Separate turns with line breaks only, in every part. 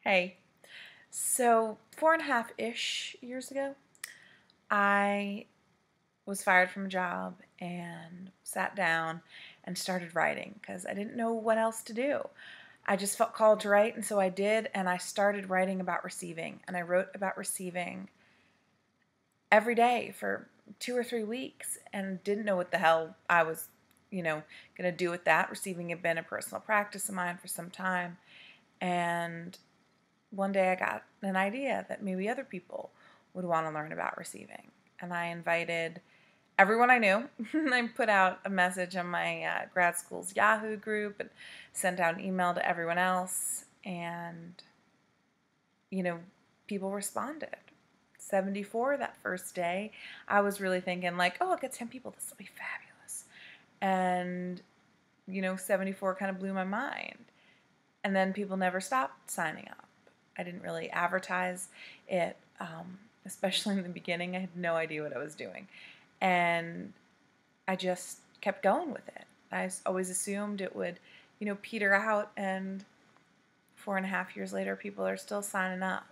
Hey, so 4.5-ish years ago, I was fired from a job and sat down and started writing because I didn't know what else to do. I just felt called to write, and so I did, and I started writing about receiving. And I wrote about receiving every day for 2 or 3 weeks and didn't know what the hell I was, going to do with that. Receiving had been a personal practice of mine for some time. And one day I got an idea that maybe other people would want to learn about receiving. And I invited everyone I knew. I put out a message on my grad school's Yahoo group and sent out an email to everyone else. And, you know, people responded. 74 that first day. I was really thinking, like, oh, I'll get 10 people. This will be fabulous. And, 74 kind of blew my mind. And then people never stopped signing up. I didn't really advertise it, especially in the beginning. I had no idea what I was doing. And I just kept going with it. I always assumed it would, peter out, and 4.5 years later, people are still signing up.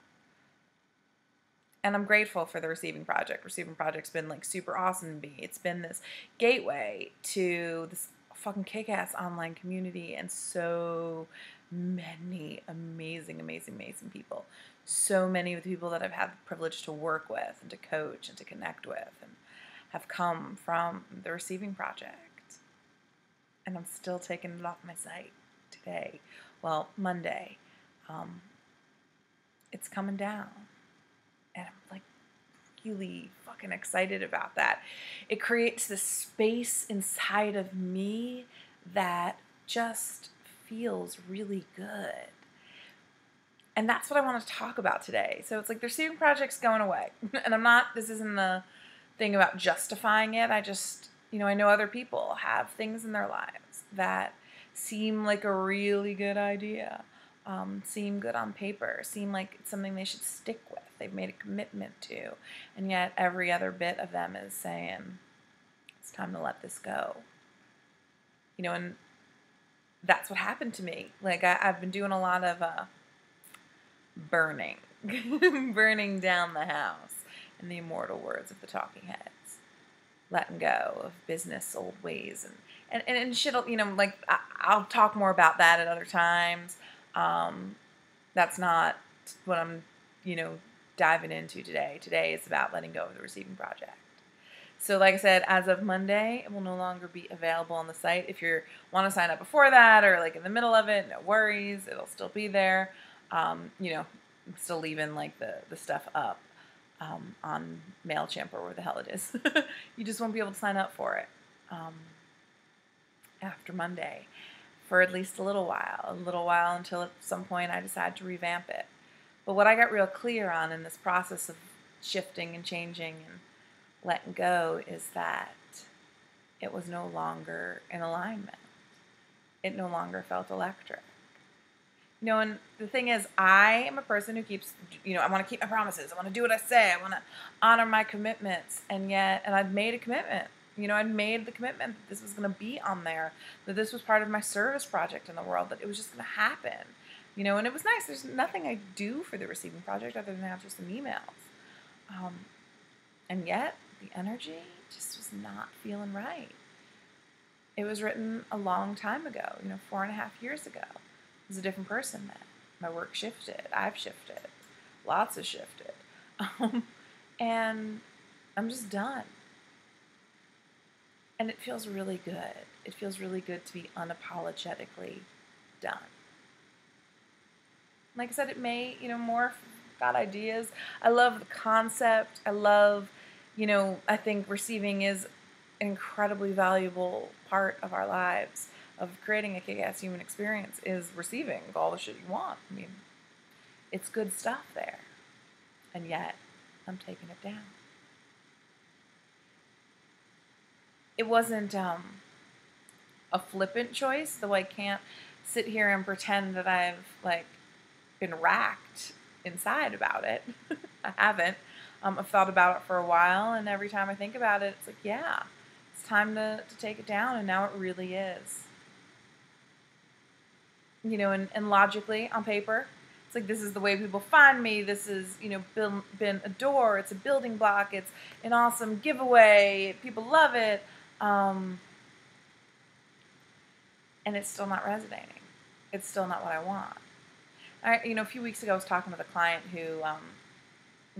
And I'm grateful for the Receiving Project. Receiving Project's been like super awesome to me. It's been this gateway to this fucking kick-ass online community and so many amazing, amazing, amazing people. So many of the people that I've had the privilege to work with and to coach and to connect with and have come from the Receiving Project. And I'm still taking it off my site today. Well, Monday. It's coming down. And I'm like really fucking excited about that. It creates this space inside of me that just feels really good. And that's what I want to talk about today. So it's like the Receiving Project's going away. And this isn't the thing about justifying it. I just, I know other people have things in their lives that seem like a really good idea. Seem good on paper, seem like it's something they should stick with, they've made a commitment to, and yet every other bit of them is saying, it's time to let this go. And that's what happened to me. Like, I've been doing a lot of burning, burning down the house, in the immortal words of the Talking Heads. Letting go of business old ways, and shit, like, I'll talk more about that at other times. That's not what I'm, diving into today. Today is about letting go of the Receiving Project. So like I said, as of Monday, it will no longer be available on the site. If you want to sign up before that or like in the middle of it, no worries. It'll still be there. I'm still leaving like the stuff up on MailChimp or where the hell it is. You just won't be able to sign up for it after Monday. For at least a little while until at some point I decide to revamp it. But what I got real clear on in this process of shifting and changing and letting go is that it was no longer in alignment. It no longer felt electric. And the thing is, I am a person who keeps, I want to keep my promises. I want to do what I say. I want to honor my commitments. And I've made a commitment. I'd made the commitment that this was going to be on there, that this was part of my service project in the world, that it was just going to happen. And it was nice. There's nothing I do for the Receiving Project other than answer some emails. And yet, the energy just was not feeling right. It was written a long time ago, 4.5 years ago. I was a different person then. My work shifted. I've shifted. Lots have shifted. And I'm just done. And it feels really good. It feels really good to be unapologetically done. Like I said, it may, more got ideas. I love the concept. I love, I think receiving is an incredibly valuable part of our lives, of creating a kick-ass human experience, is receiving all the shit you want. I mean, it's good stuff there. And yet, I'm taking it down. It wasn't a flippant choice, though I can't sit here and pretend that I've been racked inside about it. I haven't. I've thought about it for a while, and every time I think about it, it's like, yeah, it's time to take it down, and now it really is. And logically, on paper, It's like, this is the way people find me. This is, been a door. It's a building block. It's an awesome giveaway. People love it. And it's still not resonating. It's still not what I want. A few weeks ago, I was talking with a client who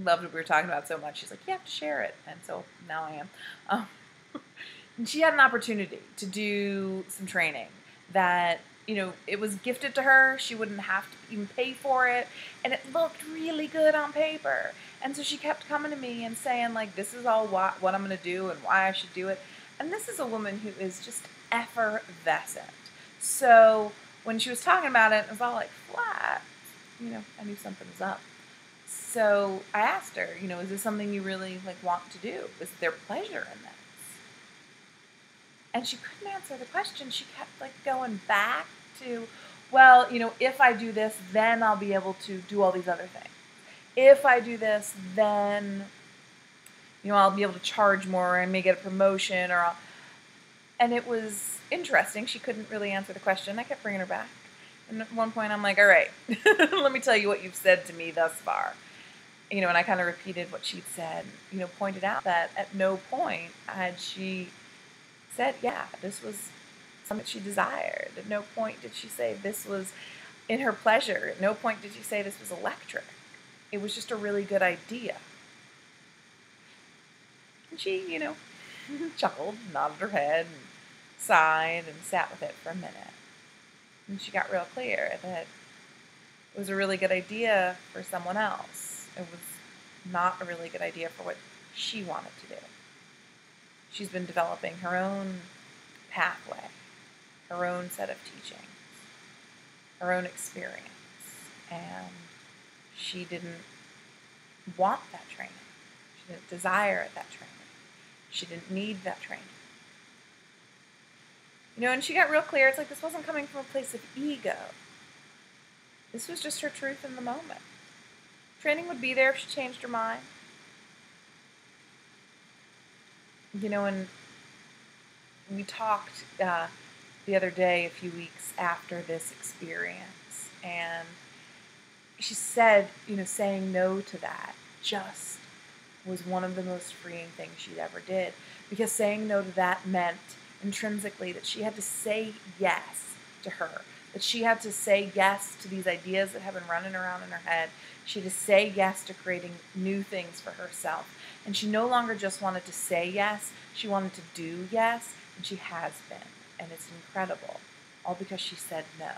loved what we were talking about so much. She's like, you have to share it. And so now I am. And she had an opportunity to do some training that, it was gifted to her. She wouldn't have to even pay for it. And it looked really good on paper. And so she kept coming to me and saying, like, this is all what I'm going to do and why I should do it. And this is a woman who is just effervescent. So when she was talking about it, it was all like flat. I knew something was up. So I asked her, is this something you really want to do? Is there pleasure in this? And she couldn't answer the question. She kept going back to, well, if I do this, then I'll be able to do all these other things. If I do this, then, I'll be able to charge more. I may get a promotion and it was interesting. She couldn't really answer the question. I kept bringing her back. And at one point I'm like, all right, let me tell you what you've said to me thus far. And I kind of repeated what she'd said, pointed out that at no point had she said, yeah, this was something that she desired. At no point did she say this was in her pleasure. At no point did she say this was electric. It was just a really good idea. And she, chuckled, nodded her head, and sighed, and sat with it for a minute. And she got real clear that it was a really good idea for someone else. It was not a really good idea for what she wanted to do. She's been developing her own pathway, her own set of teachings, her own experience, and she didn't want that training. She didn't desire that training. She didn't need that training. And she got real clear. It's like this wasn't coming from a place of ego. This was just her truth in the moment. Training would be there if she changed her mind. And we talked the other day, a few weeks after this experience, and she said, saying no to that just was one of the most freeing things she ever did, because saying no to that meant intrinsically that she had to say yes to her, that she had to say yes to these ideas that have been running around in her head. She had to say yes to creating new things for herself. And she no longer just wanted to say yes, she wanted to do yes, and she has been. And it's incredible, all because she said no.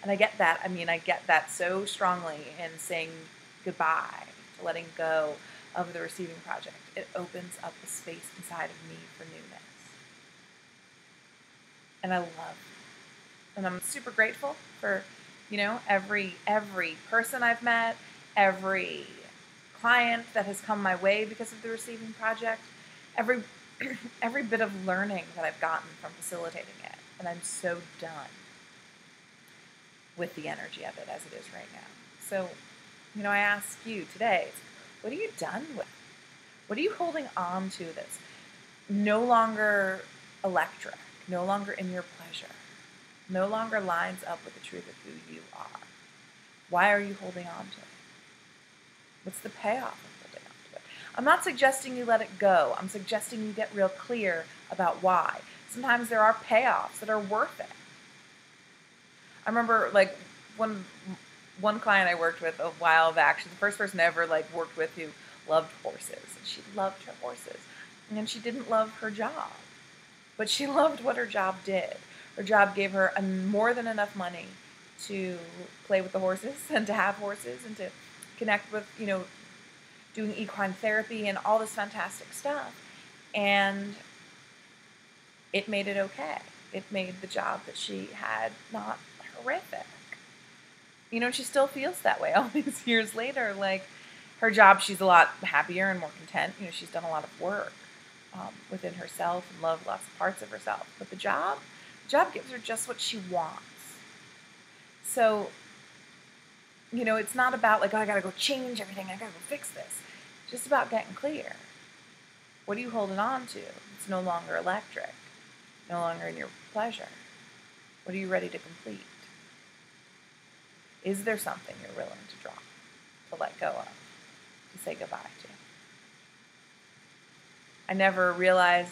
And I get that. I get that so strongly in saying goodbye, to letting go of the receiving project. It opens up a space inside of me for newness. And I love, and I'm super grateful for, every person I've met, every client that has come my way because of the receiving project, every bit of learning that I've gotten from facilitating it. And I'm so done with the energy of it as it is right now. So, I ask you today, what are you done with? What are you holding on to that's no longer electric, no longer in your pleasure, no longer lines up with the truth of who you are? Why are you holding on to it? What's the payoff of holding on to it? I'm not suggesting you let it go. I'm suggesting you get real clear about why. Sometimes there are payoffs that are worth it. I remember one client I worked with a while back. She's the first person I ever worked with who loved horses. And she loved her horses. And then she didn't love her job. But she loved what her job did. Her job gave her more than enough money to play with the horses and to have horses and to connect with, doing equine therapy and all this fantastic stuff. And it made it okay. It made the job that she had not horrific. She still feels that way all these years later. Her job, she's a lot happier and more content. She's done a lot of work within herself and loved lots of parts of herself. But the job gives her just what she wants. So, it's not about I gotta go change everything. I gotta go fix this. It's just about getting clear. What are you holding on to? It's no longer electric, no longer in your pleasure. What are you ready to complete? Is there something you're willing to drop, to let go of, to say goodbye to? I never realized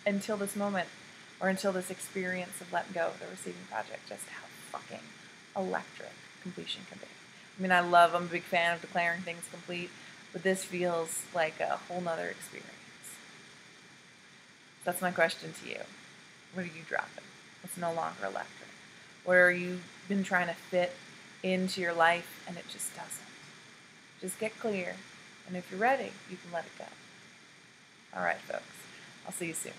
until this moment, or until this experience of letting go of the receiving project, just how fucking electric completion can be. I mean, I'm a big fan of declaring things complete, but this feels like a whole nother experience. That's my question to you. What are you dropping? What's no longer electric? What are you been trying to fit into your life and it just doesn't? Just get clear, and if you're ready, you can let it go. All right, folks. I'll see you soon.